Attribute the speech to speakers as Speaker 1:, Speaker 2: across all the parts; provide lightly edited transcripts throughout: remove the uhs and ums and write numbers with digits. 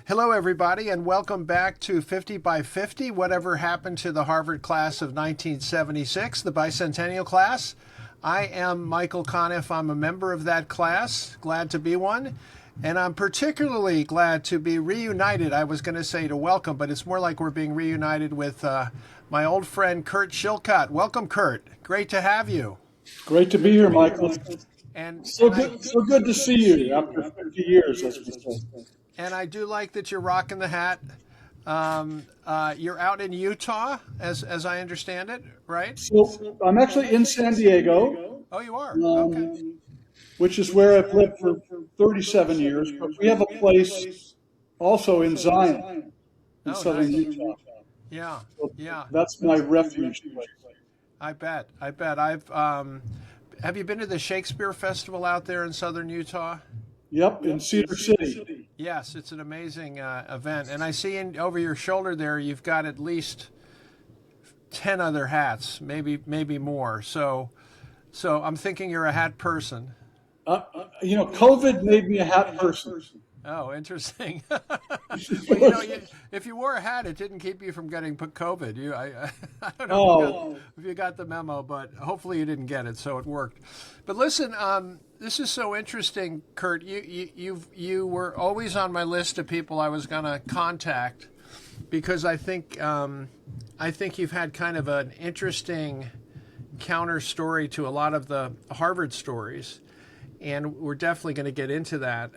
Speaker 1: Hello, everybody, and welcome back to 50 by 50. Whatever happened to the Harvard class of 1976, the bicentennial class? I am Michael Conniff. I'm a member of that class, glad to be one. And I'm particularly glad to be reunited. I was going to say to welcome, but it's more like we're being reunited with my old friend Kurt Chilcott. Welcome, Kurt. Great to have you.
Speaker 2: Great to be here, Michael.
Speaker 1: And
Speaker 2: so good to see you after 50 years, as we say.
Speaker 1: And I do like that you're rocking the hat. You're out in Utah, as I understand it, right?
Speaker 2: So I'm actually in San Diego.
Speaker 1: Oh, you are? Okay.
Speaker 2: Which is where I've lived for 37 years. But we have a place also in Zion, in southern Utah.
Speaker 1: Yeah,
Speaker 2: so
Speaker 1: yeah.
Speaker 2: That's my refuge place.
Speaker 1: I bet. Have you been to the Shakespeare Festival out there in southern Utah?
Speaker 2: Yep, in Cedar City.
Speaker 1: Yes, it's an amazing event. And I see over your shoulder there, you've got at least 10 other hats, maybe more. So I'm thinking you're a hat person.
Speaker 2: COVID made me a hat person.
Speaker 1: Oh, interesting. Well, if you wore a hat, it didn't keep you from getting COVID. I don't know if you got the memo, but hopefully you didn't get it, so it worked. But listen, this is so interesting, Kurt. You were always on my list of people I was going to contact because I think you've had kind of an interesting counter story to a lot of the Harvard stories. And we're definitely going to get into that.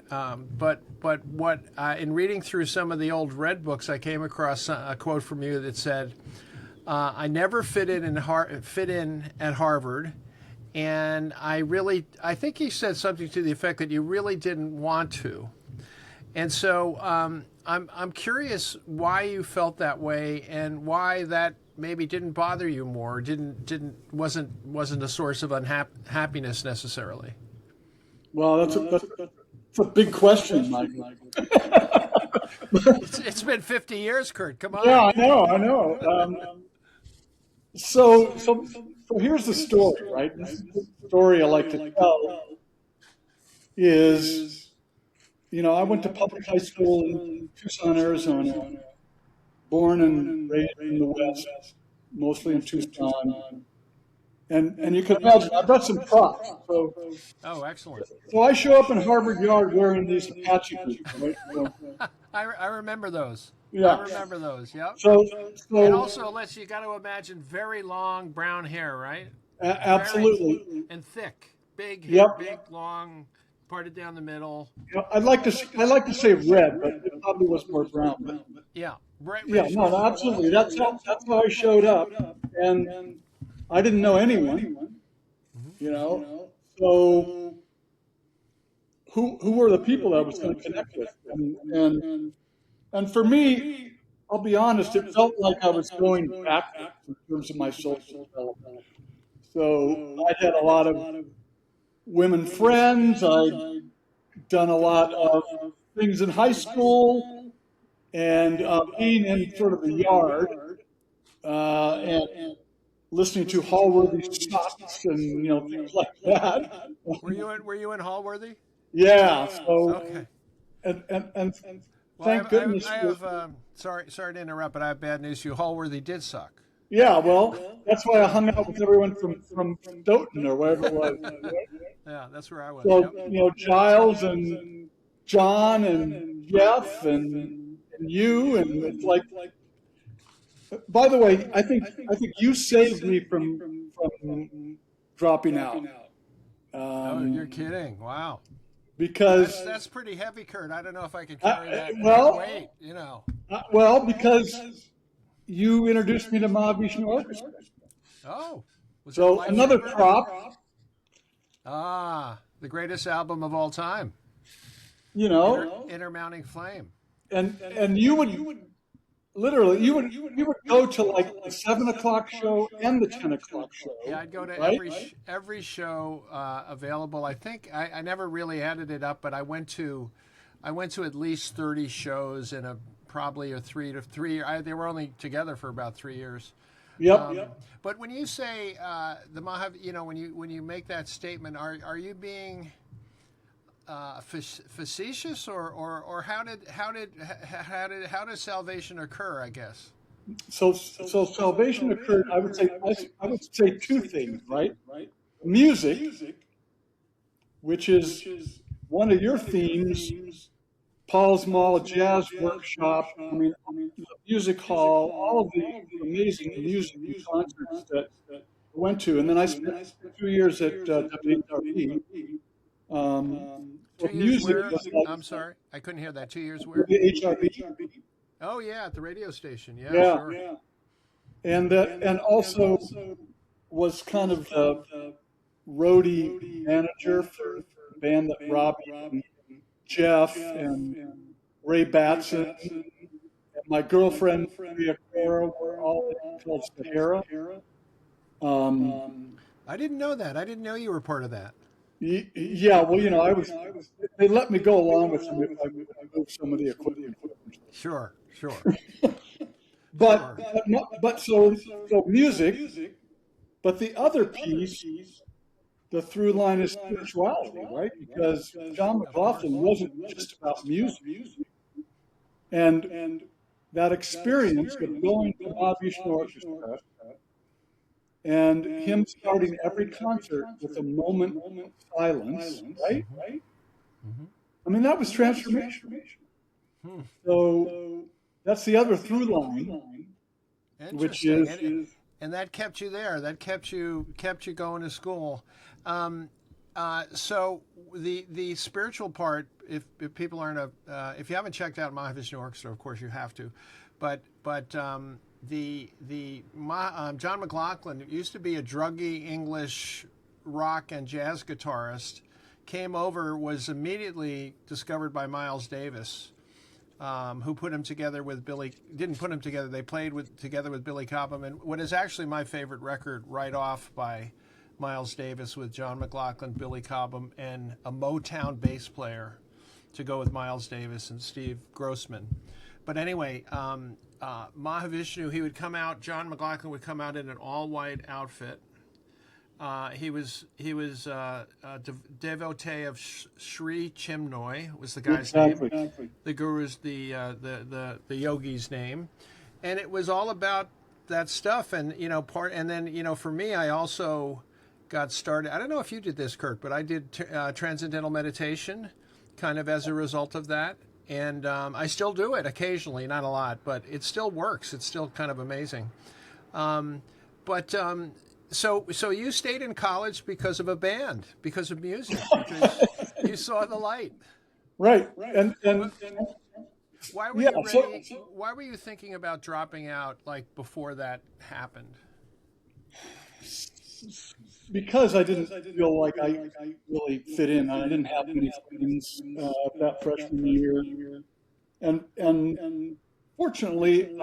Speaker 1: But what in reading through some of the old red books, I came across a quote from you that said, "I never fit in at Harvard, and I think you said something to the effect that you really didn't want to." And so I'm curious why you felt that way and why that maybe didn't bother you more, wasn't a source of unhappiness necessarily.
Speaker 2: Well, that's a big question, Michael.
Speaker 1: It's been 50 years, Kurt. Come on.
Speaker 2: Yeah, I know. So here's the story, right? This is the story I like to tell. Is I went to public high school in Tucson, Arizona. Born and raised in the West, mostly in Tucson. And you can imagine, I've got some props.
Speaker 1: Oh, excellent.
Speaker 2: So I show up in Harvard Yard wearing these Apache boots. Right?
Speaker 1: I remember those.
Speaker 2: Yeah.
Speaker 1: I remember those, yep.
Speaker 2: So
Speaker 1: and also, you got to imagine very long brown hair, right?
Speaker 2: Absolutely.
Speaker 1: And thick. Big hair,
Speaker 2: Yep.
Speaker 1: Big, long, parted down the middle.
Speaker 2: I'd like to say red, but it probably was more brown. But,
Speaker 1: yeah.
Speaker 2: No, absolutely. That's how I showed up. And I didn't know anyone, so who were the people that I was going to connect with? And for me, I'll be honest, it felt like I was going back in terms of my social development. So I had a lot of women friends. I'd done a lot of things in high school and being in sort of the yard and listening to Hallworthy shots and things like that.
Speaker 1: Were you in Hallworthy?
Speaker 2: Yeah. So
Speaker 1: okay.
Speaker 2: And thank goodness.
Speaker 1: I have sorry to interrupt, but I have bad news for you. Hallworthy did suck.
Speaker 2: Yeah. Well, that's why I hung out with everyone from Stoughton or wherever it was. Right?
Speaker 1: Yeah, that's where I was.
Speaker 2: So Giles and John and Jeff and you and it's like. By the way, I think you saved me from dropping out.
Speaker 1: Oh, you're kidding! Wow.
Speaker 2: Because
Speaker 1: that's pretty heavy, Kurt. I don't know if I could carry that weight.
Speaker 2: Well, because you introduced me to Mahavishnu Orchestra.
Speaker 1: Oh.
Speaker 2: So another prop.
Speaker 1: The greatest album of all time. Intermounting Flame.
Speaker 2: And you would. Literally, you would go to like the 7 o'clock show and the 10 o'clock show.
Speaker 1: Yeah, I'd go to
Speaker 2: right?
Speaker 1: every show available. I think I never really added it up, but I went to at least 30 shows in probably a 3 to 3. They were only together for about 3 years.
Speaker 2: Yep.
Speaker 1: But when you say the Mahav, when you make that statement, are you being facetious, or how did salvation occur? I guess.
Speaker 2: So salvation occurred. I would say two things, right? Music, which is one of your themes, Paul's Mall Jazz Workshop. I mean, the music hall, all of the amazing music and concerts that I went to, and then I spent 2 years at WHRP.
Speaker 1: 2 years where? I'm sorry, I couldn't hear that. 2 years where?
Speaker 2: WHRP.
Speaker 1: Oh yeah, at the radio station. Yeah,
Speaker 2: Yeah.
Speaker 1: sure.
Speaker 2: And also was kind of the roadie manager for the band that Robbie and Jeff and Ray Batson and my girlfriend Maria Cora were all called Sahara.
Speaker 1: I didn't know that. I didn't know you were part of that.
Speaker 2: Yeah, well, I was. They let me go along with them if I moved some of the equipment.
Speaker 1: Sure.
Speaker 2: But so music. But the other piece, the through line is spirituality, right? Because John McLaughlin wasn't just about music, and that experience of going to Mahavishnu Orchestra and him starting every concert with a moment of silence, right?
Speaker 1: Mm-hmm.
Speaker 2: I mean, that was transformation. So that's the other through line, which is,
Speaker 1: and that kept you there. That kept you going to school. So the spiritual part, if people aren't if you haven't checked out Mahavishnu Orchestra, of course you have to, but John McLaughlin used to be a druggy English rock and jazz guitarist. Came over, was immediately discovered by Miles Davis, who put him together with Billy. Didn't put him together. They played together with Billy Cobham, and what is actually my favorite record, right off by Miles Davis, with John McLaughlin, Billy Cobham, and a Motown bass player to go with Miles Davis and Steve Grossman. But anyway, Mahavishnu, he would come out. John McLaughlin would come out in an all-white outfit. He was a devotee of Sri Chinmoy, was the guy's name. The guru's the yogi's name, and it was all about that stuff. And and then for me, I also got started. I don't know if you did this, Kurt, but I did transcendental meditation, kind of as a result of that. And I still do it occasionally, not a lot, but it still works. It's still kind of amazing. So you stayed in college because of a band, because of music, because you saw the light.
Speaker 2: Right. And
Speaker 1: why were you ready? Why were you thinking about dropping out before that happened?
Speaker 2: Because I didn't feel like I really fit in. I didn't have any friends that freshman year, and fortunately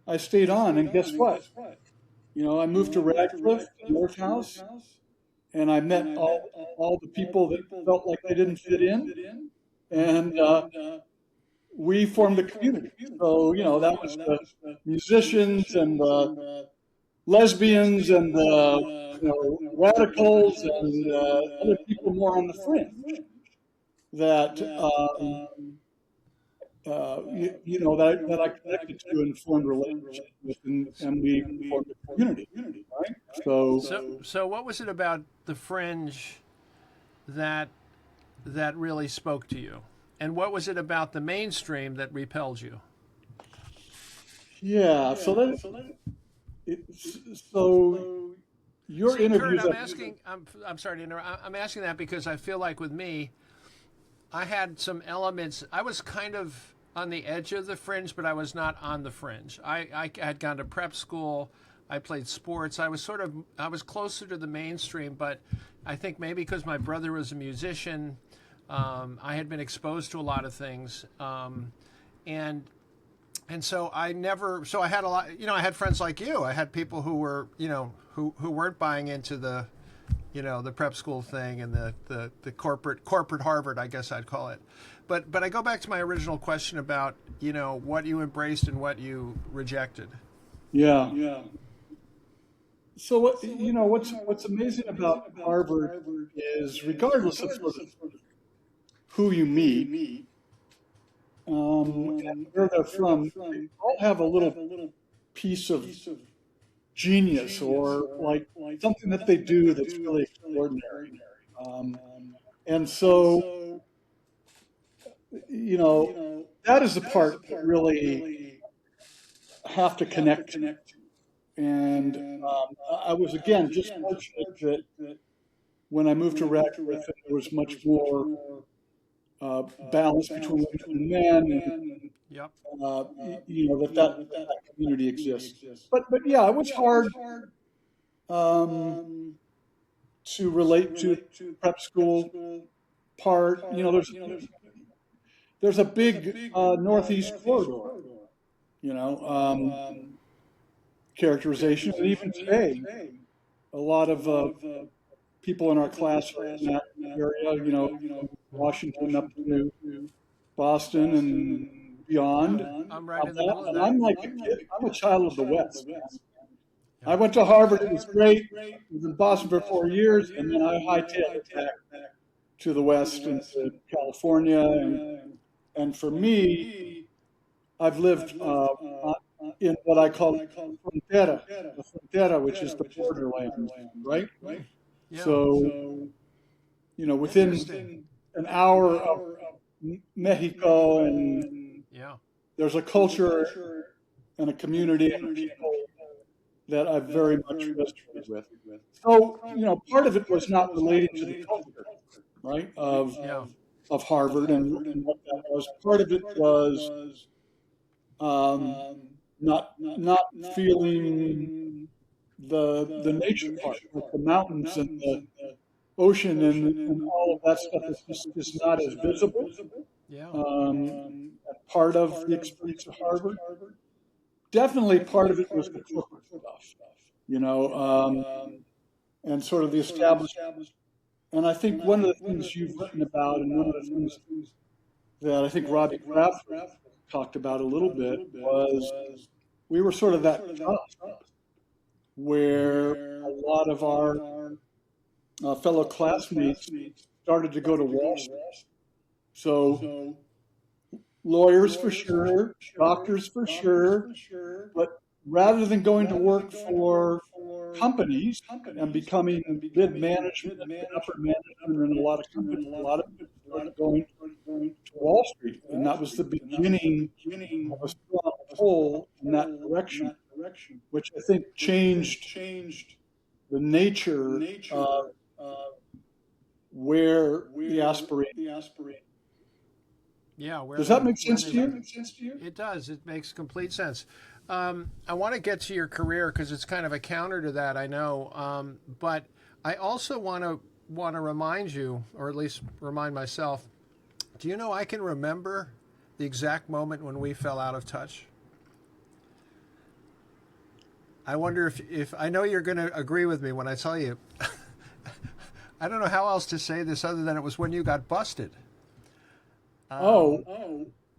Speaker 2: I stayed on. And guess what? I moved to Radcliffe, Morehouse, and I met all the people that felt like they didn't fit in, and we formed a community. So that was the musicians and the lesbians and the radicals and other people more on the fringe that that I connected to and formed relationships with, and we formed a community, right?
Speaker 1: So what was it about the fringe that really spoke to you, and what was it about the mainstream that repelled you?
Speaker 2: Yeah, so your interviews.
Speaker 1: Kurt, I'm sorry to interrupt. I'm asking that because I feel like with me, I had some elements. I was kind of on the edge of the fringe, but I was not on the fringe. I had gone to prep school. I played sports. I was closer to the mainstream, but I think maybe because my brother was a musician, I had been exposed to a lot of things, and so I had a lot. I had friends like you. I had people who were, who weren't buying into the, the prep school thing and the corporate Harvard, I guess I'd call it. But I go back to my original question about, what you embraced and what you rejected.
Speaker 2: Yeah. So what's amazing about Harvard is regardless of sort of who you meet, and where they're from, they all have a little piece of genius or like something that they do that's really extraordinary. Um, and so, that is the part that really have to connect to. And I was, again, just fortunate that when I moved to Radcliffe, there was much more balance between women and men, and
Speaker 1: Yep.
Speaker 2: that community exists. But yeah, it was hard to relate to prep school part. There's a big Northeast corridor, characterization, and even today, a lot of people in our class are in that area, Washington up to Boston and beyond.
Speaker 1: I'm right in the middle of
Speaker 2: And
Speaker 1: that.
Speaker 2: I'm like a kid. I'm a child of the West. I went to Harvard. It was great. I was in Boston for 4 years, and then I hightailed it back to the West and to California. And for me, I've lived in what I call the frontera, which is the borderland, right?
Speaker 1: Yeah.
Speaker 2: So, within an hour of Mexico, and
Speaker 1: Yeah.
Speaker 2: there's a culture and a community and people that I very much resonated with. So, part of it was not relating to the culture, right, of Harvard and what that was. Part of it was not feeling the nature part, like the mountains and the ocean and all of that stuff is just not as visible.
Speaker 1: Yeah.
Speaker 2: Part of the experience of Harvard. Definitely part of it was the corporate stuff, and sort of the established. And I think one of the things you've written about, and one of the things that I think Robbie Kraft talked about a little bit, was we were sort of that cusp where a lot of our fellow classmates started to go to Wall Street. So lawyers for sure, doctors for sure, but rather than going to work for companies and becoming mid-management and upper management in a lot of companies, a lot of people started going to Wall Street, and that was the beginning of a strong pull in that direction, which I think changed the nature of where the aspirated.
Speaker 1: Yeah.
Speaker 2: Does that make sense to you?
Speaker 1: It does. It makes complete sense. I want to get to your career because it's kind of a counter to that, I know. But I also want to remind you, or at least remind myself. Do you know I can remember the exact moment when we fell out of touch? I wonder if I know you're going to agree with me when I tell you. I don't know how else to say this other than it was when you got busted.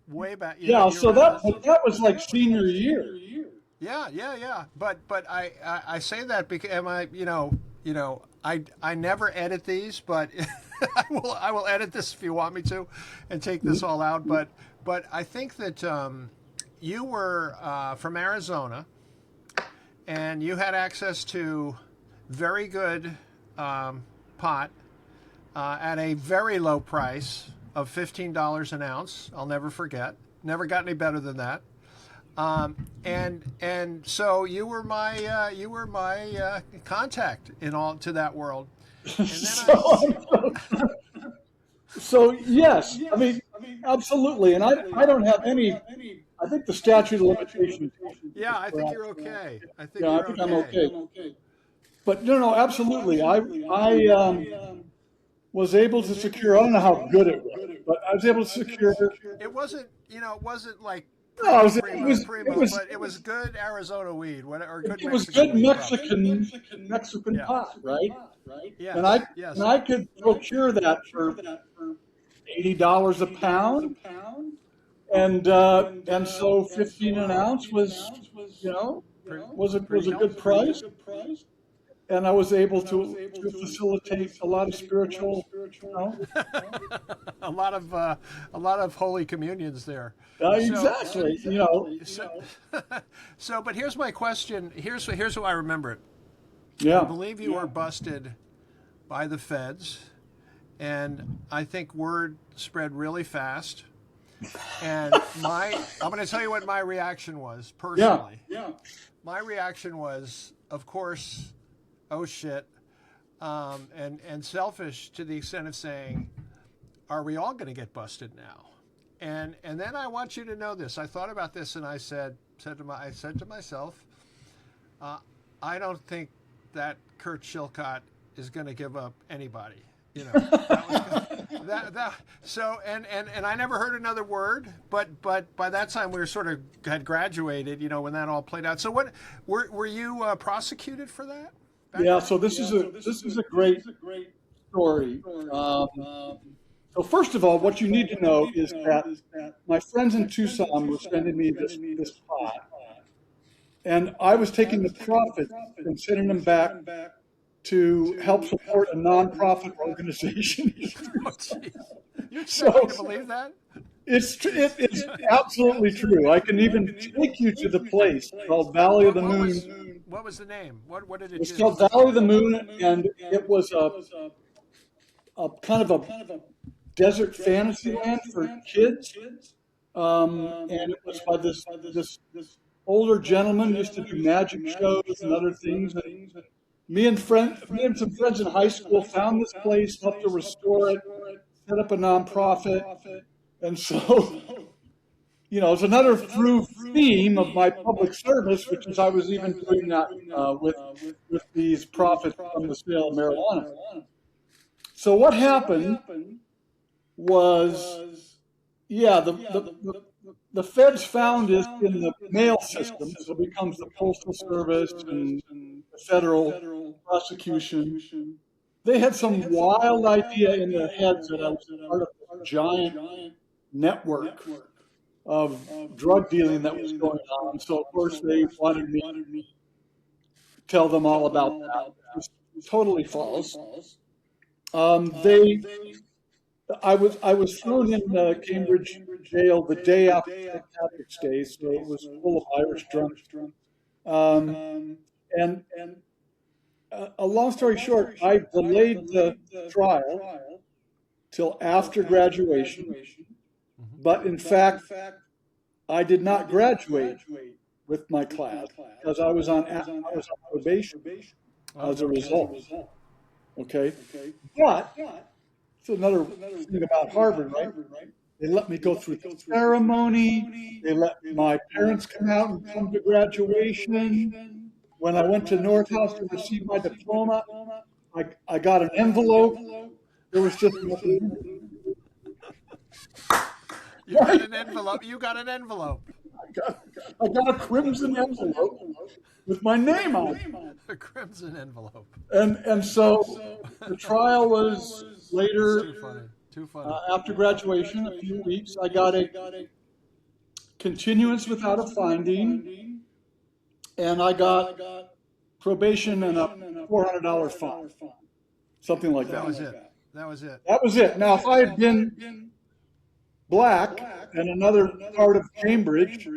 Speaker 1: Way back.
Speaker 2: So that was like senior year.
Speaker 1: Yeah. But I say that because I never edit these, but I will edit this if you want me to, and take this all out. But I think that you were from Arizona, and you had access to very good pot at a very low price of $15 an ounce. I'll never forget. Never got any better than that. And so you were my contact to that world. And then
Speaker 2: So yes, I mean absolutely, and I don't have any. I think the statute of limitations.
Speaker 1: Yeah, I think you're okay. I think
Speaker 2: I'm okay. But no, absolutely. I was able to secure. I don't know how good it was, but I was able to secure.
Speaker 1: It wasn't like
Speaker 2: No,
Speaker 1: but it was good Arizona weed, or good.
Speaker 2: It was good Mexican pot, right?
Speaker 1: Yeah.
Speaker 2: And I could procure that for $80 a pound, and so 15 an ounce was a good price. and I was able to facilitate a lot of spiritual,
Speaker 1: a lot of holy communions there.
Speaker 2: exactly,
Speaker 1: So, but here's my question. Here's how I remember it.
Speaker 2: yeah.
Speaker 1: I believe you were busted by the feds, and I think word spread really fast. And I'm going to tell you what my reaction was personally.
Speaker 2: Yeah.
Speaker 1: My reaction was, of course, oh shit, and selfish to the extent of saying, are we all going to get busted now? And then I want you to know this. I thought about this, and I said to myself, I don't think that Kurt Chilcott is going to give up anybody. You know, so and I never heard another word. But by that time we had graduated. You know, when that all played out. So what were you prosecuted for that?
Speaker 2: Yeah. So this is a great story. So first of all, what you need to know is that my friends in Tucson were sending me this pot, and I was taking the profits and sending them back to help support a nonprofit organization.
Speaker 1: Oh, you expect me to believe that?
Speaker 2: It's absolutely true. I can even take you to the place called Valley of the Moon.
Speaker 1: What was the name? What did it do?
Speaker 2: It's called Valley of the Moon, and it was a kind of a desert fantasy land for kids. And it was by this older gentleman who used to do magic shows and other things. And me and some friends in high school found this place, helped to restore it, set up a nonprofit. And so, you know, it's another through theme of my public service, which is I was even doing that with these profits from the sale of marijuana. So what happened was, the feds found it in the mail system, so it becomes the Postal Service and the federal prosecution. They had some wild idea in their heads that I was part of a giant network of drug dealing that was going on. So of course they wanted me to tell them all about that. It was totally false. I was thrown in Cambridge jail the day after St. Patrick's Day, so it was full of Irish drunks. And a long story short, I delayed the trial till after graduation, but in fact, I did not graduate with my class because I was on probation as a result. Okay, but it's another thing about Harvard, right? They let me go through the ceremony. They let my parents come out and come to graduation. When I went to North House to receive my diploma, I got an envelope. There was just nothing.
Speaker 1: You got an envelope. You got an envelope.
Speaker 2: I got a crimson envelope with my name on it.
Speaker 1: A crimson envelope.
Speaker 2: And so the trial was later.
Speaker 1: Too funny.
Speaker 2: After graduation, a few weeks, I got a continuance without a finding, and I got probation and a $400 fine, something like that.
Speaker 1: That was
Speaker 2: it. Now, if I had been black and another part of Cambridge,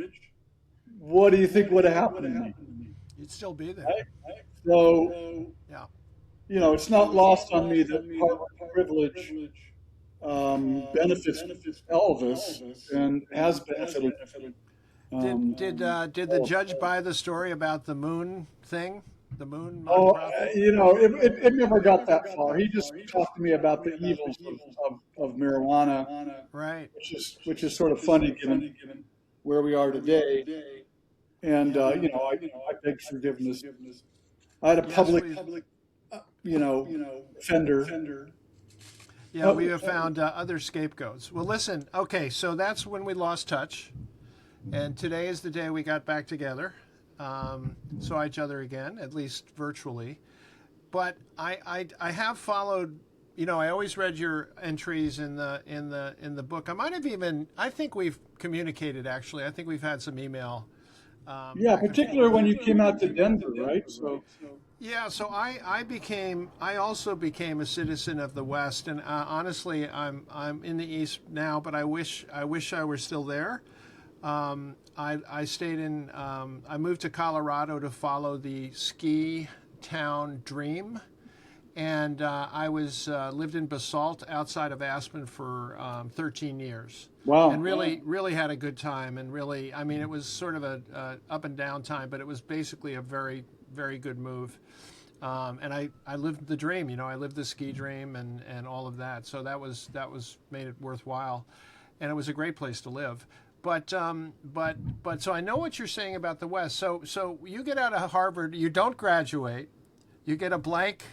Speaker 2: what do you think would have happened to me?
Speaker 1: You'd still be there.
Speaker 2: Right? So,
Speaker 1: yeah.
Speaker 2: You know, it's not lost on me that Harvard privilege benefits all of us and has benefited.
Speaker 1: Did the judge buy the story about the moon thing? The moon?
Speaker 2: You know, it never got that far. He just talked to me about the evils of marijuana,
Speaker 1: right?
Speaker 2: Which is sort of funny given where we are today. And you know, I begged forgiveness. I had a public, offender.
Speaker 1: Yeah, we have found other scapegoats. Well, listen. Okay, so that's when we lost touch, and today is the day we got back together. Saw each other again, at least virtually. But I have followed. You know, I always read your entries in the book. I think we've communicated actually. I think we've had some email.
Speaker 2: Yeah, particularly when you came out to Denver, right? So
Speaker 1: Yeah, so I also became a citizen of the West, and honestly, I'm in the East now, but I wish I were still there. I stayed in I moved to Colorado to follow the ski town dream, and I was lived in Basalt outside of Aspen for 13 years, and
Speaker 2: Wow.
Speaker 1: really had a good time, and really, I mean, it was sort of a up and down time, but it was basically a very good move. And I lived the dream, I lived the ski dream and all of that. So that was made it worthwhile, and it was a great place to live. But so I know what you're saying about the West. So you get out of Harvard, you don't graduate, you get a blank,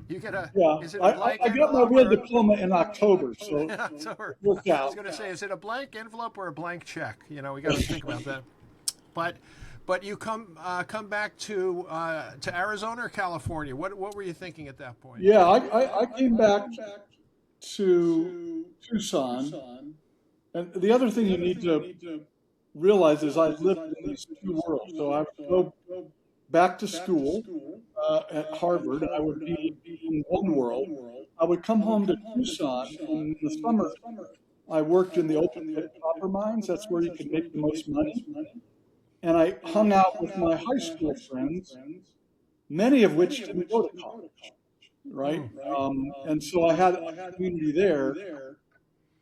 Speaker 1: you get a
Speaker 2: Yeah,
Speaker 1: is it a
Speaker 2: I,
Speaker 1: blank
Speaker 2: I got my
Speaker 1: envelope
Speaker 2: real
Speaker 1: or
Speaker 2: diploma in October, so
Speaker 1: in
Speaker 2: it
Speaker 1: October?
Speaker 2: worked
Speaker 1: I was
Speaker 2: out.
Speaker 1: going to say, is it a blank envelope or a blank check? We got to think about that. But you come back to Arizona or California. What were you thinking at that point?
Speaker 2: Yeah, I came back to Tucson, and the other thing you need to realize is I lived in these two worlds. So I would go back to school at Harvard, and I would be in one world. I would come home to Tucson, and in the summer I worked in the open pit copper mines. That's where you can make the most money. And I hung out with my high school friends, many of which didn't go to college, right?
Speaker 1: Hmm.
Speaker 2: And so I had a community there.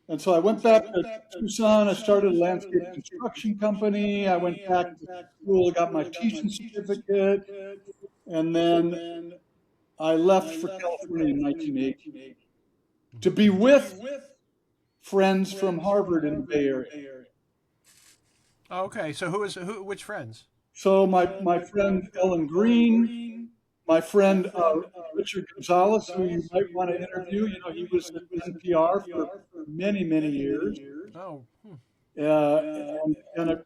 Speaker 2: And so I went back to Tucson. I started a landscape construction company. I went back to school, got my teaching certificate, and then I left for California in 1980 to be with friends from Harvard in the Bay Area.
Speaker 1: Okay, so which friends?
Speaker 2: So my friend Ellen Green, my friend Richard Gonzalez, who you might want to interview. He was at NPR for many years.
Speaker 1: Oh, hmm.
Speaker 2: And a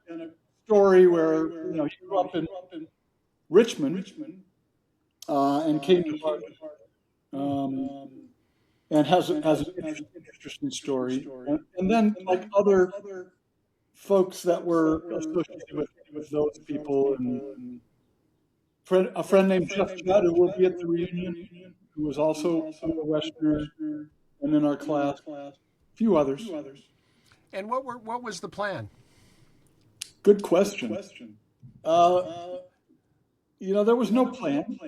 Speaker 2: story where he grew up in Richmond and came to Harvard, um, and has an interesting story. And then like other folks that were associated with those people, and a friend named Jeff Judd, who will be at the reunion, who was also a Westerner and in our class, a few others.
Speaker 1: And what was the plan?
Speaker 2: Good question. Uh, there was no plan.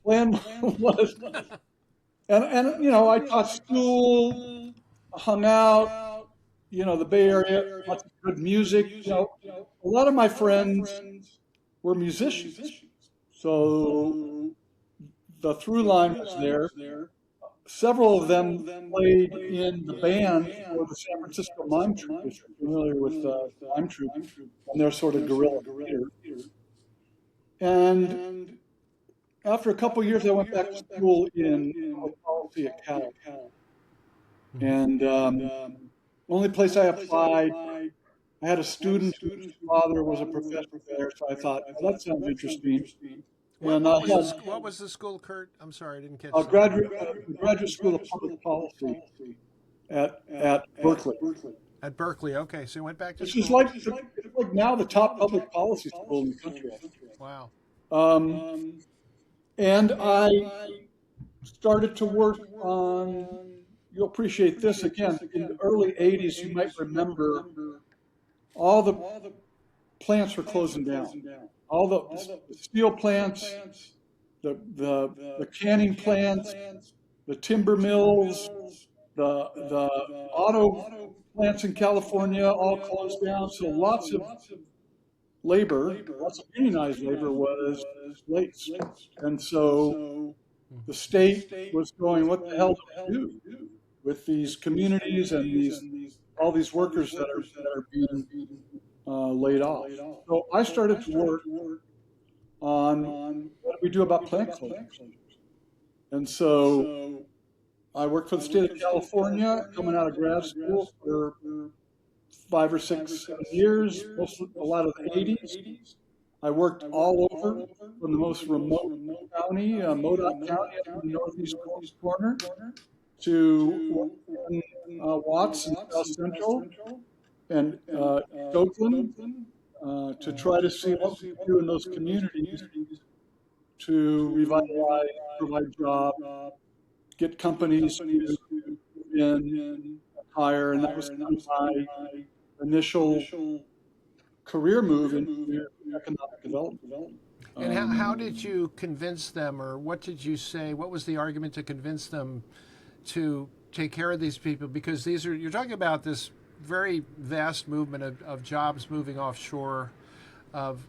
Speaker 2: Plan was, and I taught school, hung out, the Bay Area, lots of good music. A lot of my friends were musicians, so the through line was there. Several of them played in the band for the San Francisco Mime Troupe, if you're familiar with Mime Troupe, and their sort of guerrilla theater. And after a couple of years, I went back to school in public policy at Cal. And only place I applied, I had a student whose father was a professor there, so I thought, well, that sounds interesting. And
Speaker 1: What was the school, Kurt? I'm sorry, I didn't catch that.
Speaker 2: Graduate School of Public Policy at Berkeley.
Speaker 1: At Berkeley, okay. So you went back to
Speaker 2: Which
Speaker 1: school.
Speaker 2: is like now the top public policy school in the country.
Speaker 1: Wow.
Speaker 2: And I started to work on, you'll appreciate this again, in the early 80s, you might remember all the plants were closing down. All the steel plants, the canning plants, the timber mills, the auto plants in California all closed down. So lots of labor, lots of unionized labor was displaced. And so the state was going, what the hell do we do with these communities and all these workers that are being laid off? So I started to work on what do we do about plant closures. And so I worked for the state of California, coming out of grad school for 5 or 6 years, a lot of the 80s. I worked all over, from the most remote county, Modoc County, up in the northeast corner, to Watts and South Central, and Oakland, to try to see what we could do in those communities to revitalize, provide jobs, get companies to move in, hire, and that was kind of my initial career move into economic development.
Speaker 1: And how did you convince them, or what did you say? What was the argument to convince them to take care of these people? Because you're talking about this very vast movement of jobs moving offshore, of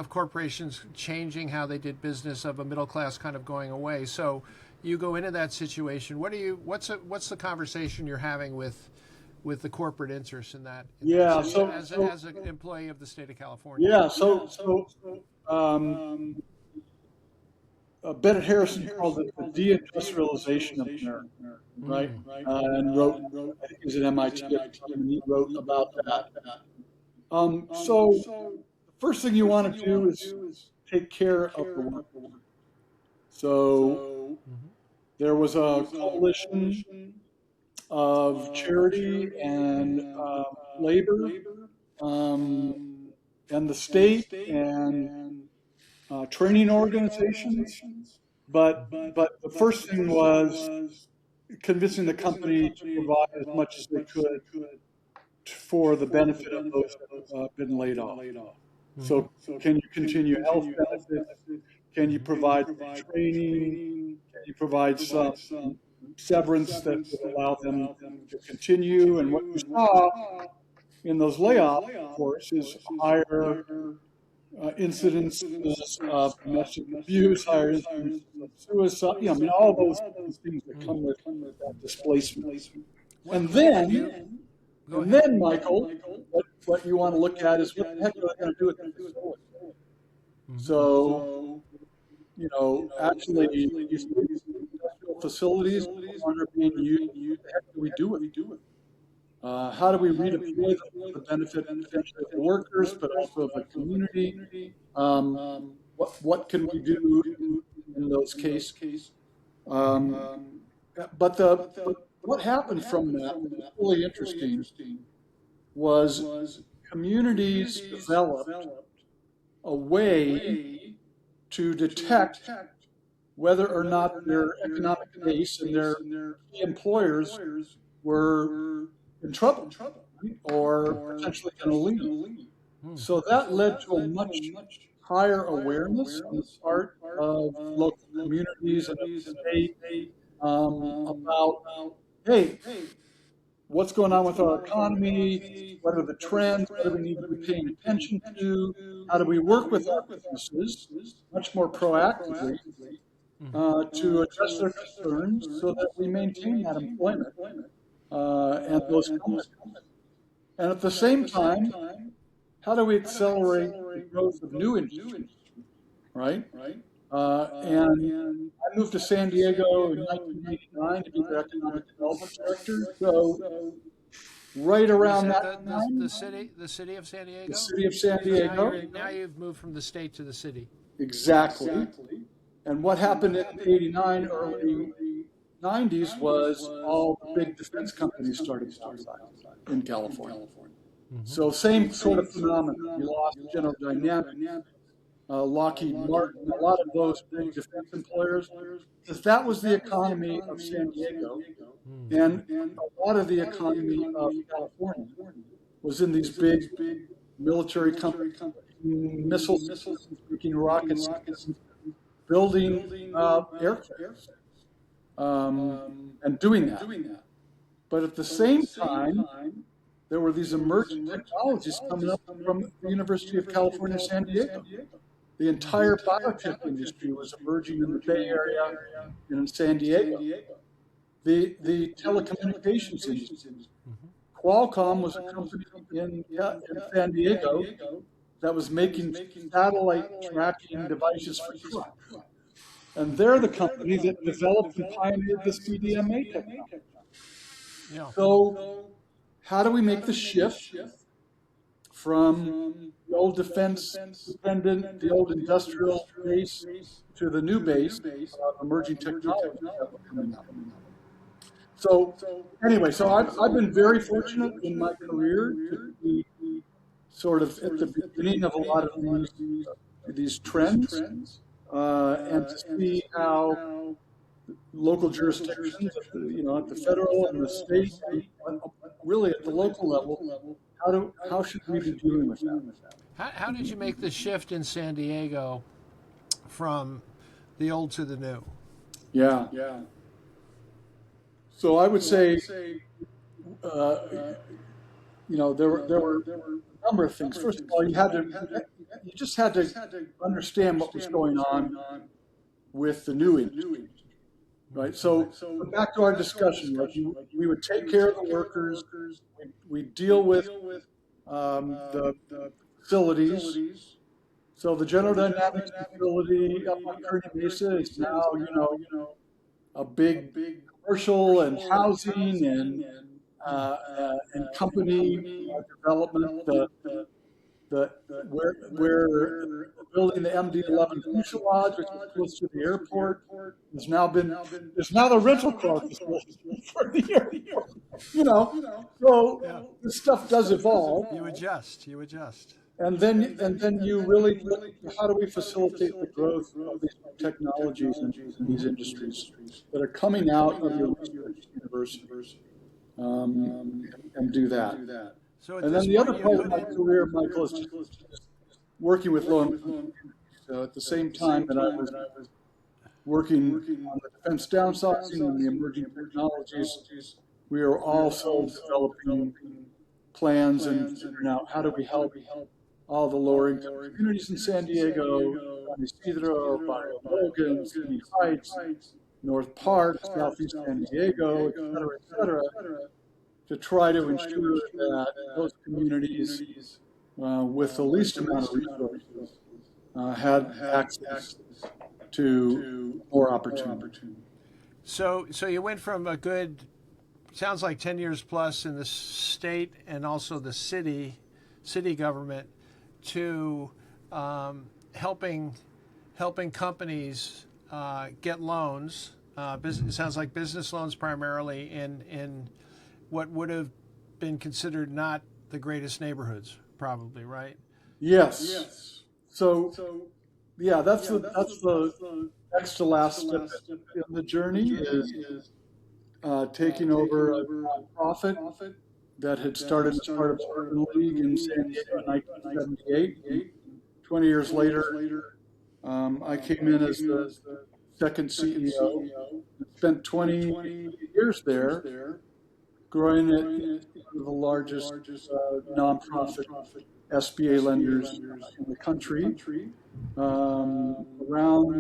Speaker 1: corporations changing how they did business, of a middle class kind of going away. So you go into that situation. What's the conversation you're having with the corporate interests in that? As an employee of the state of California.
Speaker 2: Yeah. Bennett Harrison called it the deindustrialization of America, right? And wrote, I think he was at MIT, and he wrote about that. So the first thing you want to do is take care of the workforce. So there was a coalition of charity and labor, and the state and training organizations, but the first thing was convincing the company to provide as much as they could for the benefit of those that have been laid off. So can you continue health benefits? Can you provide training? Can you provide some severance that would allow them to continue? And what we saw in those layoffs, of course, is higher incidences of domestic abuse, higher incidences of suicide. All those things that come with that displacement. And then, Michael, what you want to look at is what the heck are they going to do with the facility? So, actually, these industrial facilities aren't being used. What the heck do we do with it? How do we redeploy them for the benefit potentially of the workers, but also of the community? What can we do in those cases? But what happened from that, what was really interesting, was communities developed a way to detect whether or not their economic base and their key employers were in trouble or potentially going to leave. So that led to a much higher awareness on the part of local communities and of the state about, hey, what's going on with our economy? What are the trends? What do we need to be paying attention to? How do we work with our businesses much more proactively to address their concerns so that we maintain that employment and those companies? And at the same time, how do we accelerate the growth of new industries, right? And I moved to San Diego in 1989 to be the economic development director. So right around that time,
Speaker 1: the city of San Diego.
Speaker 2: The city of San Diego.
Speaker 1: Now you've moved from the state to the city.
Speaker 2: Exactly. And what happened in '89, early '90s, was all the big defense companies started outside in California. So same sort of phenomenon. You lost General Dynamics, Lockheed Martin, a lot of those big defense employers, because that was the economy of San Diego, and a lot of the economy of California was in these big military companies, missile systems, making rockets, building aircraft, and doing that. But at the same time, there were these emerging technologies coming up from the University of California, San Diego. The entire biotech industry was emerging in the Bay Area and in San Diego. The telecommunications industry. Qualcomm was a company in San Diego that was making satellite tracking devices for trucks. And they're the company that developed and pioneered the CDMA technology. So how do we make the shift from the old defense dependent, the old industrial base, to the new base of emerging technology that were coming up? So anyway, I've been very fortunate in my career to be sort of at the beginning of a lot of these trends. and to see how local jurisdictions, at the federal and the state, and really at the local level, how should we be dealing with that?
Speaker 1: How did you make the shift in San Diego from the old to the new?
Speaker 2: Yeah. So I would say, there were a number of things. First of all, you just had to understand what was going on with the new industry, right? So back to our discussion, like we would take care of the workers, we deal with the facilities. So the General Dynamics facility up on Kearney Mesa is now, a big commercial and housing and company development. Where we're building the MD-11 fuselage, which is close to the airport, there's now the rental car facility for the airport. So this stuff does evolve.
Speaker 1: You adjust.
Speaker 2: And then you really look at how do we facilitate the growth of these technologies and these industries that are coming out of your research universities, and do that.
Speaker 1: So
Speaker 2: and then the other part of my career, Michael, is just working with law enforcement. So at the same time that I was working on the defense downsizing and the emerging technologies, we are also developing plans and figuring out how do we help all the lower income communities in San Diego, San Isidro, Barrio Logan, City Heights, North Park, Southeast San Diego, et cetera, to try to ensure that those communities with the least amount of resources had access to more opportunity.
Speaker 1: So you went from a good, sounds like 10 years plus in the state and also the city government to helping companies get loans. It sounds like business loans primarily in what would have been considered not the greatest neighborhoods, probably, right?
Speaker 2: Yes. So yeah, that's the next to last step in the journey is taking over a nonprofit that had started as part of the Urban League in San Diego in 1978. 20 years later, I came in as the second CEO. Spent 20 years there, growing it into one of the largest nonprofit SBA lenders in the country, around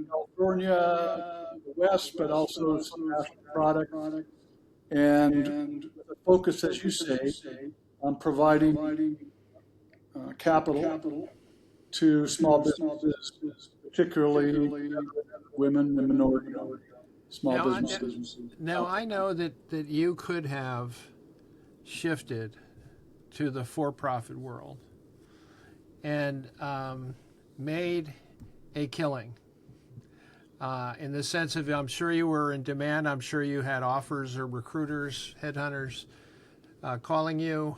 Speaker 2: California, the West, but also some national products. And with a focus, as you say, on providing capital to small businesses, particularly women and minority small businesses.
Speaker 1: Now, I know that you could have shifted to the for-profit world and made a killing. In the sense of, I'm sure you were in demand. I'm sure you had offers or recruiters, headhunters calling you.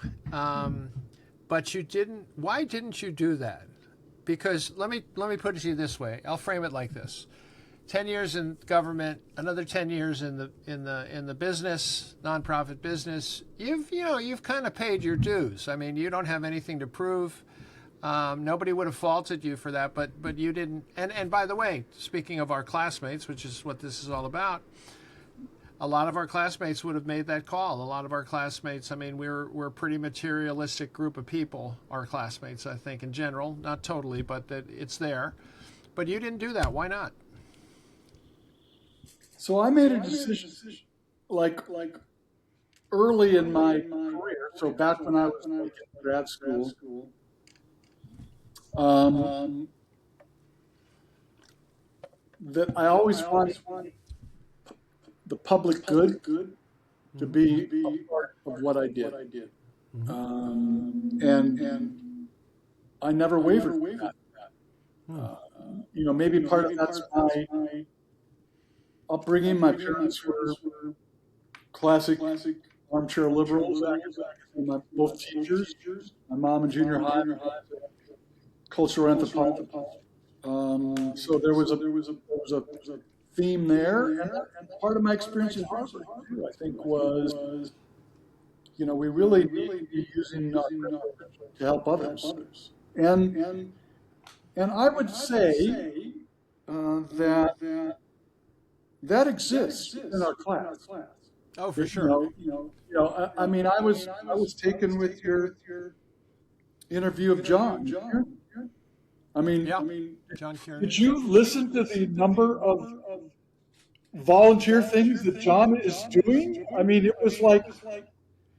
Speaker 1: But you didn't. Why didn't you do that? Because let me put it to you this way. I'll frame it like this: 10 years in government, another 10 years in the business, nonprofit business. You've kind of paid your dues. I mean, you don't have anything to prove. Nobody would have faulted you for that, but you didn't. And by the way, speaking of our classmates, which is what this is all about, a lot of our classmates would have made that call. A lot of our classmates, I mean, we're a pretty materialistic group of people, our classmates, I think, in general. Not totally, but that it's there. But you didn't do that. Why not?
Speaker 2: So I made a decision like early in my career, so back when I was in grad school, that I always wanted the public good to be a part of what I did. And I never wavered from that. Maybe part of that's my upbringing. My parents were classic armchair liberals, both teachers. My mom in junior high, cultural anthropology. So there was a theme there, and part of my experience in Harvard too, I think, was we really need to be using our privilege to help others, and I would say that exists in our class.
Speaker 1: Oh, for sure.
Speaker 2: I mean, I was taken with your interview of John. I mean,
Speaker 1: Yeah, John Kieran.
Speaker 2: did you listen to the number of volunteer things that John is doing? I mean, it was like,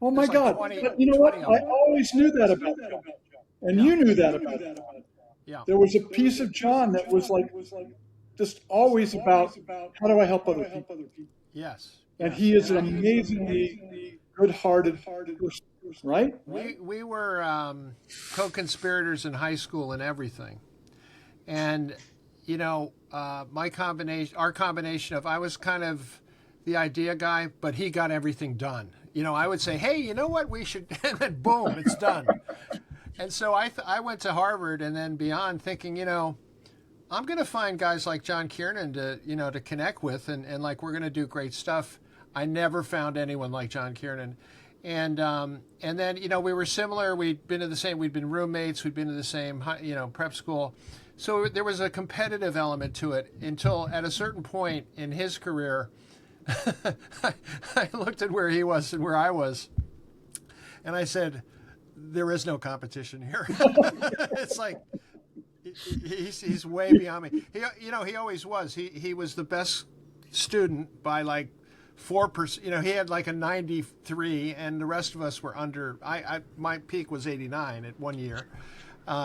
Speaker 2: oh my God.
Speaker 1: 20,
Speaker 2: But you know what?
Speaker 1: 20
Speaker 2: I always knew that about John. And you knew that about John.
Speaker 1: Yeah.
Speaker 2: There was a piece of John that was like just always about how do I help other people?
Speaker 1: Yes.
Speaker 2: And he is an amazingly good-hearted person, right?
Speaker 1: We were co-conspirators in high school and everything. And, our combination of, I was kind of the idea guy, but he got everything done. I would say, hey, you know what, we should, and then boom, it's done. And so I went to Harvard and then beyond thinking, I'm going to find guys like John Kiernan to connect with and like we're going to do great stuff. I never found anyone like John Kiernan. And then, we were similar. We'd been roommates. We'd been to the same, prep school. So there was a competitive element to it until at a certain point in his career, I looked at where he was and where I was. And I said, there is no competition here. It's like, he's way beyond me. He always was. He was the best student by like 4%. He had like a 93, and the rest of us were under. My peak was 89 at one year,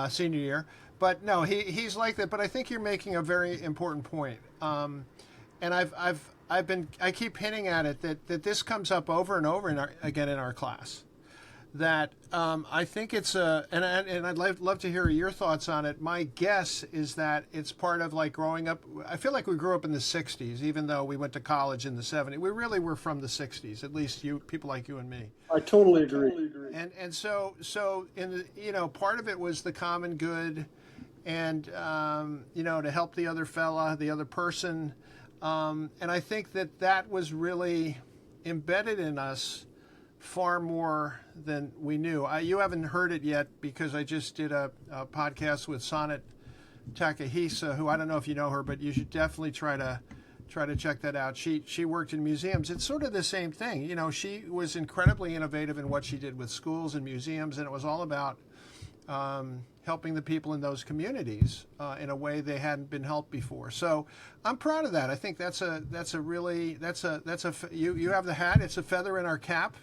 Speaker 1: senior year. But no, he's like that. But I think you're making a very important point. And I keep hinting at it that this comes up over and over again in our class. That I think it's and I'd love to hear your thoughts on it. My guess is that it's part of like growing up. I feel like we grew up in the 60s, even though we went to college in the 70s. We really were from the 60s, at least people like you and me.
Speaker 2: I totally agree.
Speaker 1: And so in the, part of it was the common good and, to help the other fella, the other person. And I think that was really embedded in us far more than we knew. You haven't heard it yet because I just did a podcast with Sonnet Takahisa, who I don't know if you know her, but you should definitely try to check that out. She worked in museums. It's sort of the same thing. She was incredibly innovative in what she did with schools and museums, and it was all about helping the people in those communities in a way they hadn't been helped before. So I'm proud of that. I think you have the hat. It's a feather in our cap.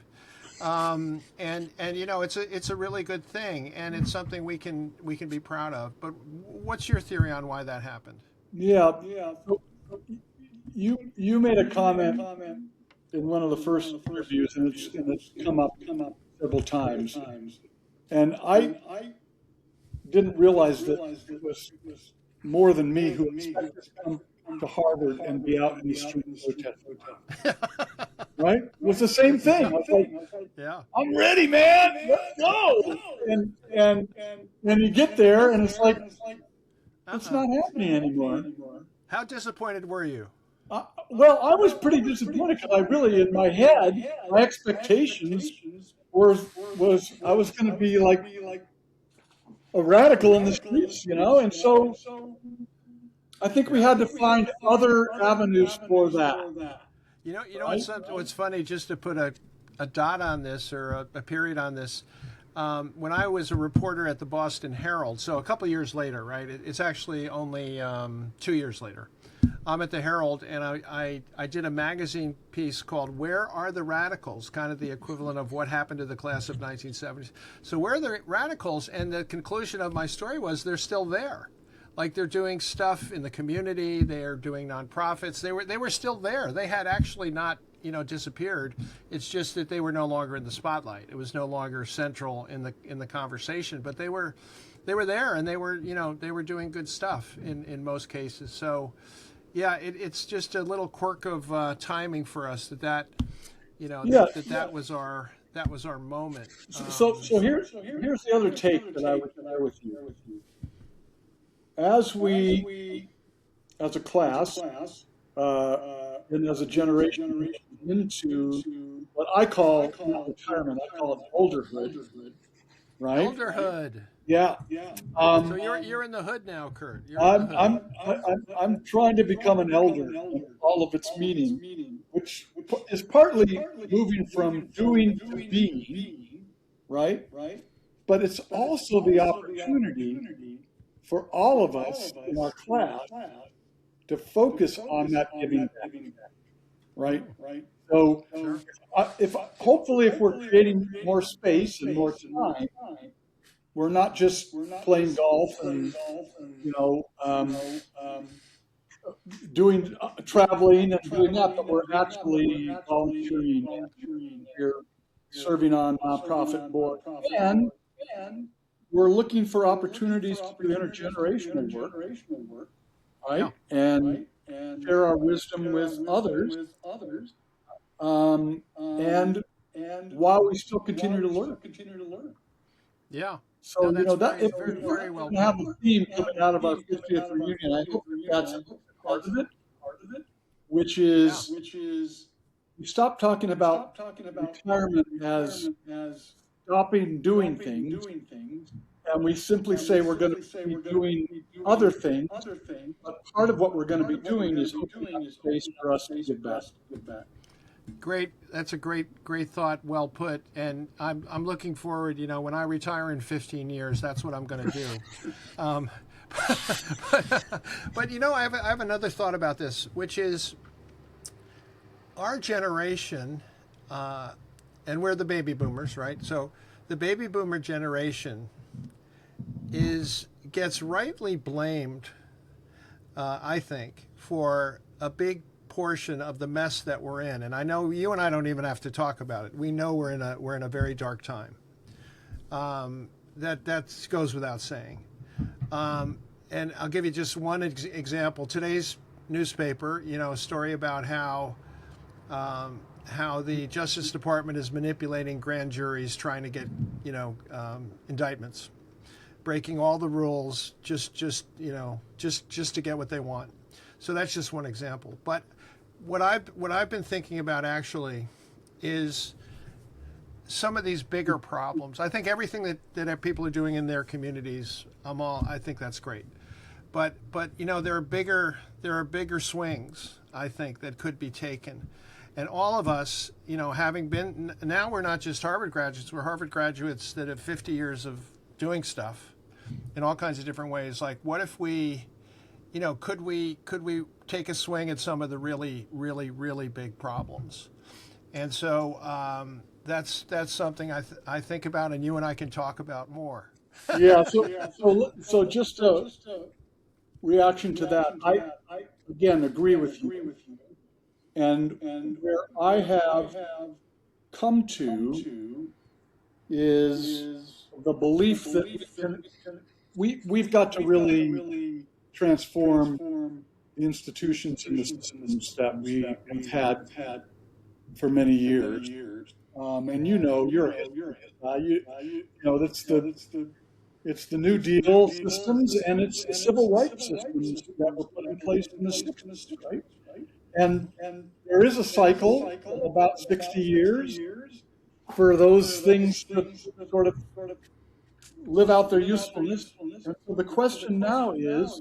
Speaker 1: It's a really good thing, and it's something we can be proud of. But what's your theory on why that happened?
Speaker 2: Yeah. So you made a comment in one of the first interviews, and it's come up several times. And I didn't realize that it was more than me who expected to come to Harvard and be out in the streets protesting. Right? It was the same thing. I was like,
Speaker 1: yeah,
Speaker 2: I'm ready, man. Let's go. And you get there, and it's like, it's not happening anymore.
Speaker 1: How disappointed were you?
Speaker 2: Well, I was pretty disappointed because I really, in my head, my expectations was I was going to be like a radical in the streets, and so I think we had to find other avenues for that.
Speaker 1: What's funny, just to put a dot on this or a period on this, when I was a reporter at the Boston Herald, so a couple years later, right? It's actually only 2 years later. I'm at the Herald, and I did a magazine piece called "Where Are the Radicals?" Kind of the equivalent of what happened to the class of 1970s. So where are the radicals? And the conclusion of my story was they're still there. Like they're doing stuff in the community, they're doing nonprofits. They were still there. They had actually not disappeared. It's just that they were no longer in the spotlight. It was no longer central in the conversation. But they were there, and they were doing good stuff in most cases. So yeah, it's just a little quirk of timing for us that was our moment.
Speaker 2: So here's the other take that I would share with you. as we, as a class, and as a generation into what I call not retirement, I call it elderhood, right?
Speaker 1: Elderhood.
Speaker 2: Yeah.
Speaker 1: So you're in the hood now, Kurt. You're in
Speaker 2: I'm
Speaker 1: the hood.
Speaker 2: I'm trying to become an elder in all of its meaning, which is partly moving from doing to being, right? But it's also the opportunity for all of us in our class to focus on that giving back, right? So,
Speaker 1: Sure.
Speaker 2: if hopefully if we're creating more space and more time, we're not just playing golf and you know doing traveling and doing that, but we're actually volunteering and we're serving on nonprofit board, and we're looking for opportunities to do intergenerational work,
Speaker 1: Yeah.
Speaker 2: right? And share our wisdom with others, and while we still continue to learn.
Speaker 1: Yeah.
Speaker 2: So,
Speaker 1: No, that's
Speaker 2: that if we
Speaker 1: very well
Speaker 2: didn't have
Speaker 1: put.
Speaker 2: a theme coming out of our 50th reunion, I hope that's part of it, which
Speaker 1: Yeah.
Speaker 2: is we stop talking about retirement as stopping doing things, and we simply say we're going to be doing other things, but part of what we're going to be doing is opening up space for us to give back.
Speaker 1: Great. That's a great thought. Well put. And I'm looking forward. When I retire in 15 years, that's what I'm going to do. Um, but I have another thought about this, which is our generation, and we're the baby boomers, right? So the baby boomer generation gets rightly blamed, I think, for a big portion of the mess that we're in. And I know you and I don't even have to talk about it. We know we're in a very dark time. That goes without saying. And I'll give you just one example. Today's newspaper, a story about how the Justice Department is manipulating grand juries trying to get indictments, breaking all the rules just to get what they want. So that's just one example. But what I've been thinking about actually is some of these bigger problems. I think everything that people are doing in their communities, I think that's great. But there are bigger swings, I think, that could be taken. And all of us, having been, now we're not just Harvard graduates, we're Harvard graduates that have 50 years of doing stuff in all kinds of different ways. Like, what if we, could we take a swing at some of the really, really, really big problems? And so that's something I think about, and you and I can talk about more.
Speaker 2: Yeah. So just a reaction to that. I again agree with you. And where I have come to is the belief that we've got to really transform the institutions and the systems that we have had for many years. And you're a history guy. It's the New Deal systems and it's the civil rights systems that were put in place in the 60s, right? And there is a cycle of about 60 years for those things to sort of live out their usefulness. And so the question now is,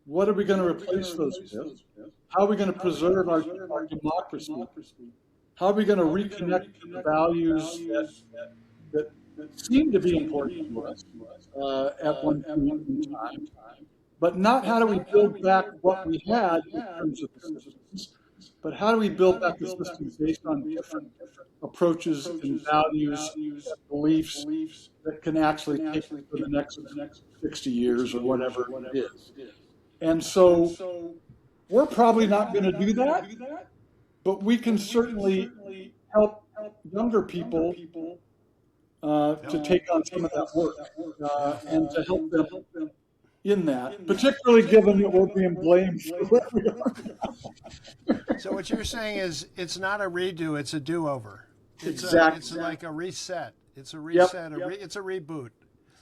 Speaker 2: what are we going to replace those with? How are we going to preserve our democracy? How are we going to reconnect to the values that seem to be important to us at one point in time? But not how do we build back what we had in terms of the systems, but how do we build back the systems based on different approaches and values and beliefs that can actually take us for the next 60 years or whatever it is. And so we're probably not going to do that, but we can certainly help younger people to take on some of that work and to help them in that, particularly given that we're being blamed for where we are.
Speaker 1: So what you're saying is it's not a redo, it's a do-over. It's
Speaker 2: Exactly.
Speaker 1: It's like a reset. It's a reset. It's a reboot.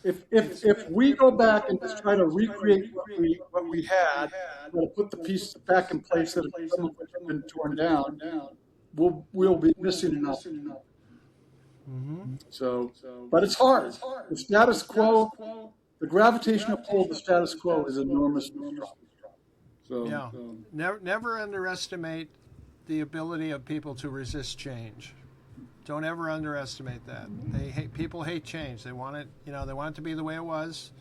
Speaker 2: if we go back and just try to recreate what we had, try to put the pieces back in place that some of which have been torn down, we'll be missing enough.
Speaker 1: Mm-hmm.
Speaker 2: So, but it's hard. The status quo, the gravitational pull of the status quo is enormously strong. So,
Speaker 1: yeah, never underestimate the ability of people to resist change. Don't ever underestimate that. People hate change. They want it, they want it to be the way it was,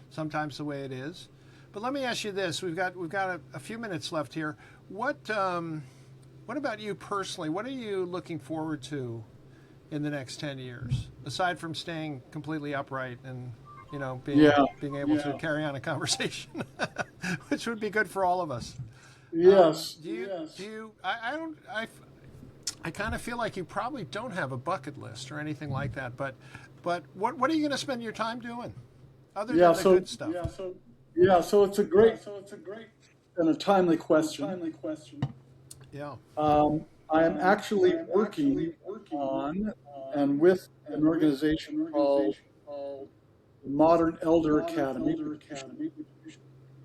Speaker 1: sometimes the way it is. But let me ask you this: we've got a few minutes left here. What about you personally? What are you looking forward to in the next 10 years, aside from staying completely upright and being able to carry on a conversation, which would be good for all of us?
Speaker 2: Yes.
Speaker 1: I kind of feel like you probably don't have a bucket list or anything like that. But what are you going to spend your time doing, other than the good stuff?
Speaker 2: So it's a great and a timely question.
Speaker 1: Yeah.
Speaker 2: I am actually working on and with an organization called the Modern Elder Academy,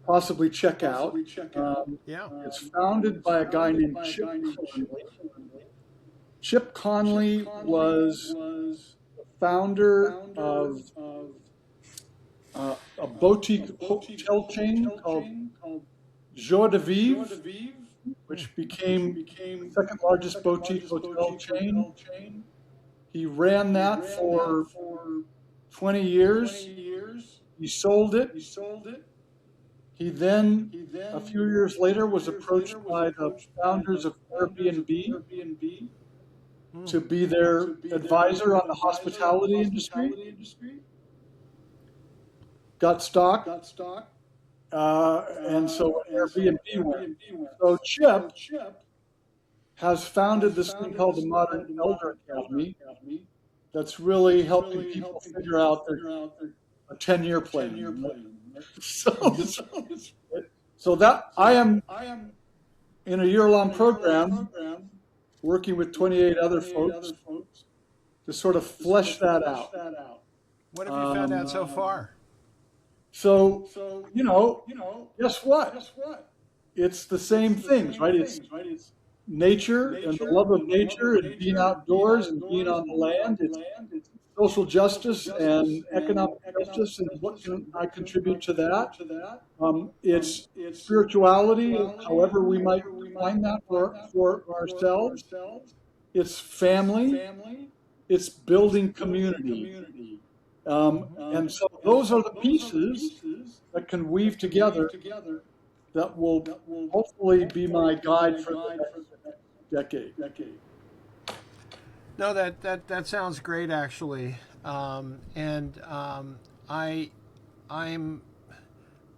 Speaker 2: possibly check out. It's founded by a guy named Chip Conley. Chip Conley was the founder of a boutique hotel chain called Joie de Vivre, which became the second largest boutique hotel chain. He ran that for 20 years. He sold it. He then, a few years later, was approached by the founders of Airbnb to be their advisor on the hospitality industry. Got stock. And so Airbnb went. So Chip has founded this thing called the Modern Elder Academy that's really helping people figure out a 10-year plan. So that I am in a year-long program working with 28 other folks to sort of flesh that out.
Speaker 1: What have you found out so far?
Speaker 2: So, guess what? It's the same things, right? It's nature and the love of nature and being outdoors and being on the land. It's social justice and economic justice and what can I contribute to that. It's spirituality, however we might define that for ourselves. It's family. It's building community. And so those are the pieces that can weave together that will hopefully be my guide for the next decade.
Speaker 1: No, that sounds great, actually, I'm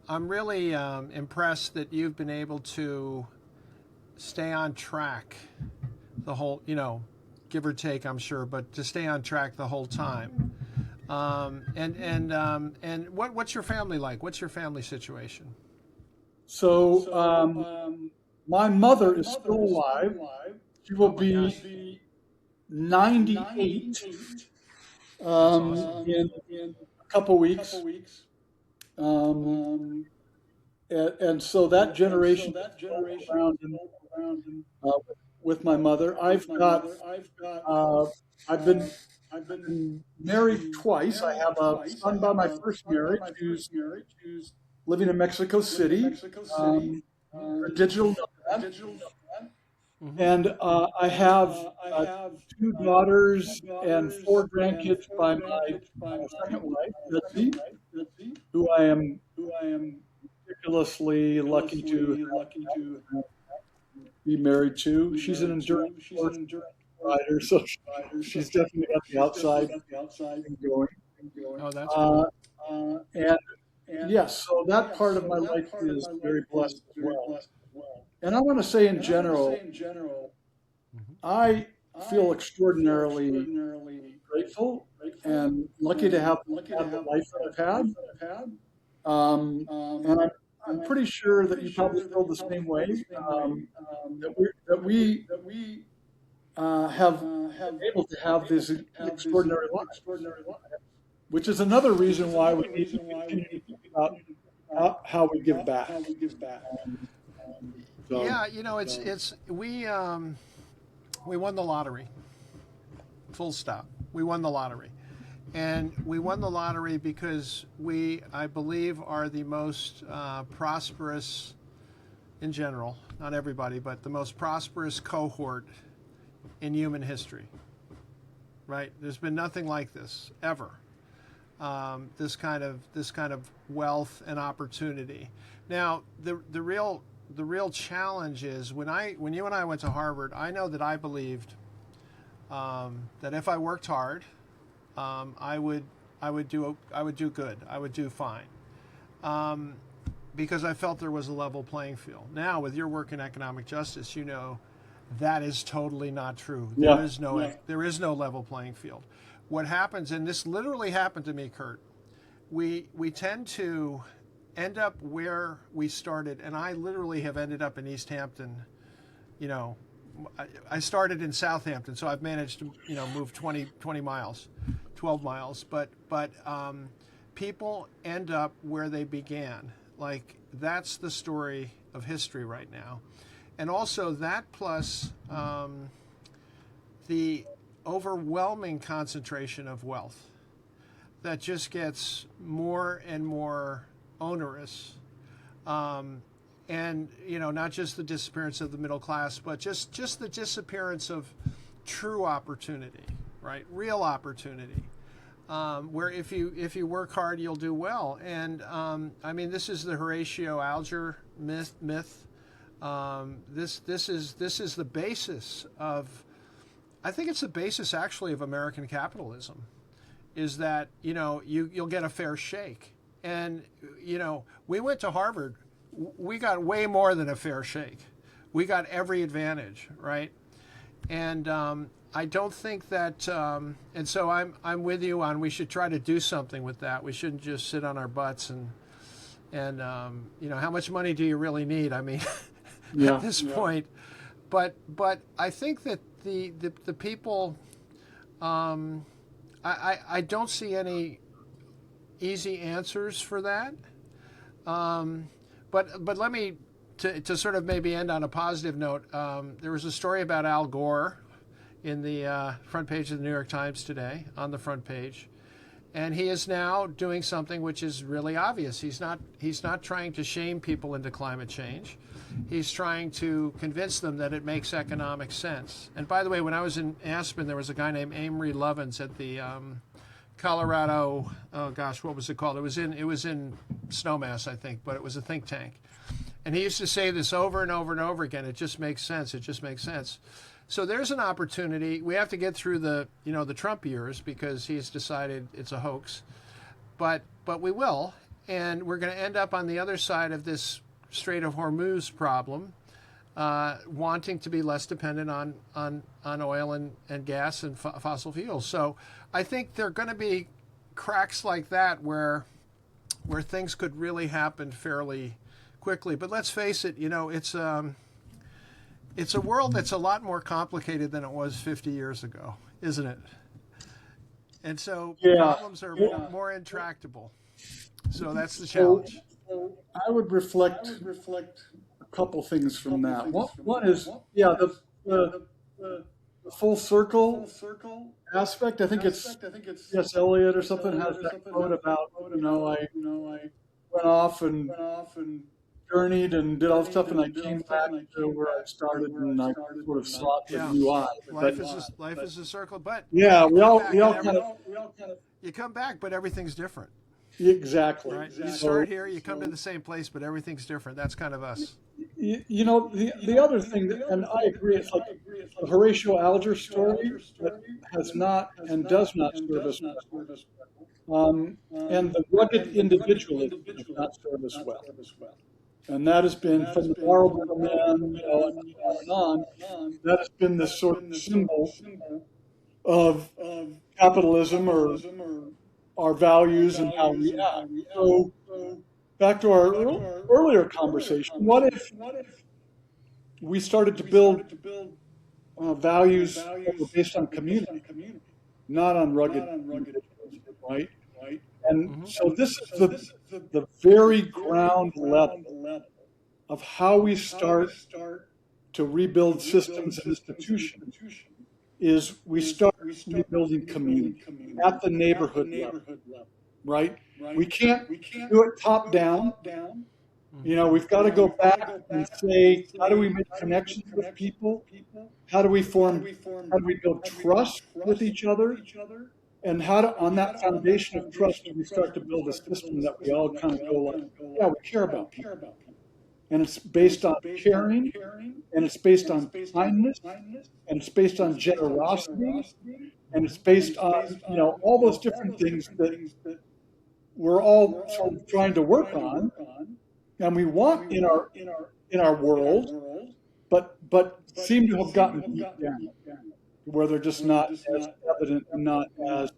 Speaker 1: really impressed that you've been able to stay on track the whole, give or take, I'm sure, but to stay on track the whole time. And what's your family like? What's your family situation?
Speaker 2: So my mother is still alive. She will be 98 in a couple weeks. And so that generation is around with my mother. I've been married twice. I have a son by my first marriage who's living in Mexico City, a digital nomad. And I have 2 daughters and 4 grandkids by my second wife, Betsy, who I am ridiculously lucky to be married to. She's an endurance rider, so she's definitely got the outside going.
Speaker 1: Oh, that's cool.
Speaker 2: And yes, so that part of my life is very blessed as well. And I want to say in general, I feel extraordinarily grateful and lucky to have the life that I've had. And I'm pretty sure that you probably feel the same way. That we have been able to have this extraordinary life which is another reason why we need to continue to think about how we give back. So,
Speaker 1: Yeah, we won the lottery. Full stop. We won the lottery. And we won the lottery because we, I believe, are the most prosperous, in general, not everybody, but the most prosperous cohort in human history. Right? There's been nothing like this ever. This kind of wealth and opportunity. Now, the real challenge is when you and I went to Harvard, I know that I believed that if I worked hard, I would do good. I would do fine, because I felt there was a level playing field. Now, with your work in economic justice, that is totally not true.
Speaker 2: Yeah.
Speaker 1: There is no level playing field. What happens, and this literally happened to me, Kurt, we tend to end up where we started, and I literally have ended up in East Hampton. I started in Southampton, so I've managed to move 20 miles, 12 miles, but people end up where they began. Like, that's the story of history right now. And also that plus the overwhelming concentration of wealth that just gets more and more onerous. And, not just the disappearance of the middle class, but just the disappearance of true opportunity, right? Real opportunity. Where if you work hard, you'll do well. And this is the Horatio Alger myth. This is the basis of, I think it's the basis actually of American capitalism, is that you'll get a fair shake. And we went to Harvard, we got way more than a fair shake. We got every advantage, right? And I don't think that, and so I'm with you on, we should try to do something with that. We shouldn't just sit on our butts and how much money do you really need? At this point, but I think that the people, I don't see any easy answers for that. But let me, to sort of maybe end on a positive note, there was a story about Al Gore in the front page of the New York Times today, on the front page. And he is now doing something which is really obvious. He's not trying to shame people into climate change. He's trying to convince them that it makes economic sense. And by the way, when I was in Aspen, there was a guy named Amory Lovins at the Colorado, what was it called? It was in Snowmass, I think, but it was a think tank. And he used to say this over and over and over again. It just makes sense. It just makes sense. So there's an opportunity. We have to get through the Trump years, because he's decided it's a hoax, but we will, and we're going to end up on the other side of this Strait of Hormuz problem, wanting to be less dependent on oil and gas and fossil fuels. So I think there are going to be cracks like that where things could really happen fairly quickly. But let's face it, it's a world that's a lot more complicated than it was 50 years ago, isn't it? And so problems are more intractable. So that's the challenge.
Speaker 2: So I would reflect a couple things from that. One is, the full circle aspect. I think it's yes, Eliot or something has that quote about I went off and journeyed and did all the stuff, and I came back to where I started, and I sort of sought with new eyes.
Speaker 1: Life is a circle, but
Speaker 2: we all kind of
Speaker 1: you come back, but everything's different.
Speaker 2: Exactly.
Speaker 1: Right? You start here, you come to the same place, but everything's different. That's kind of us.
Speaker 2: The other thing, and I agree, it's like the Horatio Alger story that has not and does not serve us well. And the rugged individualism does not serve us well. And that has been from the Marlboro Man, and on, that has been the sort of symbol of capitalism or our values and how we act. So back to our earlier conversation, what if we started to build values that were based on community, not on rugged individuals, right? And so this is the very ground level of how we start to rebuild systems and institutions. Is we start rebuilding community at the neighborhood level, right? We can't do it top down. You know, we've got to go back and say, how do we make connections with people? How do we build trust with each other? And on that foundation of trust, do we start to build a system that we all kind of go like, yeah, we care about people. And it's based on caring, and it's based on kindness, and it's based on generosity, and it's based on, you know, all those different things that we're all sort of trying to work on, and we want in our world, but seem to have gotten deep down, where they're just not as evident and not as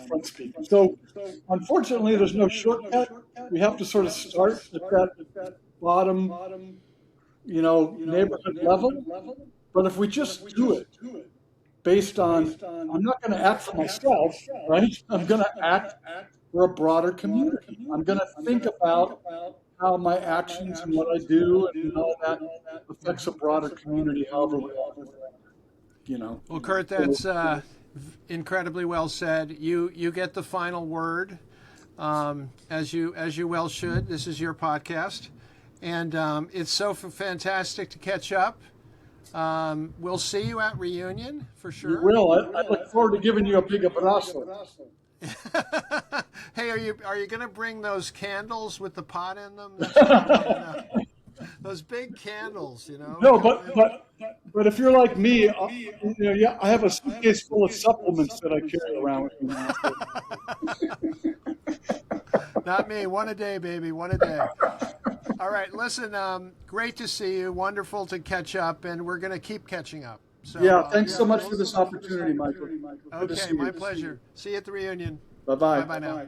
Speaker 2: front speaking. So unfortunately, there's no shortcut. We have to sort of start at that bottom, you know, neighborhood level. But if we just do it based on, I'm not going to act for myself, right? I'm going to act for a broader community. I'm going to think about how my actions and what I do and how that affects a broader community, however we all, you know.
Speaker 1: Well, Kurt, that's incredibly well said. You get the final word, as you well should. This is your podcast, and it's so fantastic to catch up. We'll see you at reunion for sure.
Speaker 2: You will. I look forward to giving you a big abrazo.
Speaker 1: Hey, are you going to bring those candles with the pot in them? Those big candles, you know.
Speaker 2: No, but if you're like me, you know, yeah, I have a suitcase full of supplements that I carry around with me.
Speaker 1: Not me. One a day, baby. One a day. All right. Listen, great to see you. Wonderful to catch up, and we're going to keep catching up. So,
Speaker 2: yeah, thanks so much for this opportunity, Michael.
Speaker 1: Okay, my pleasure. See you at the reunion.
Speaker 2: Bye-bye.
Speaker 1: Bye-bye now.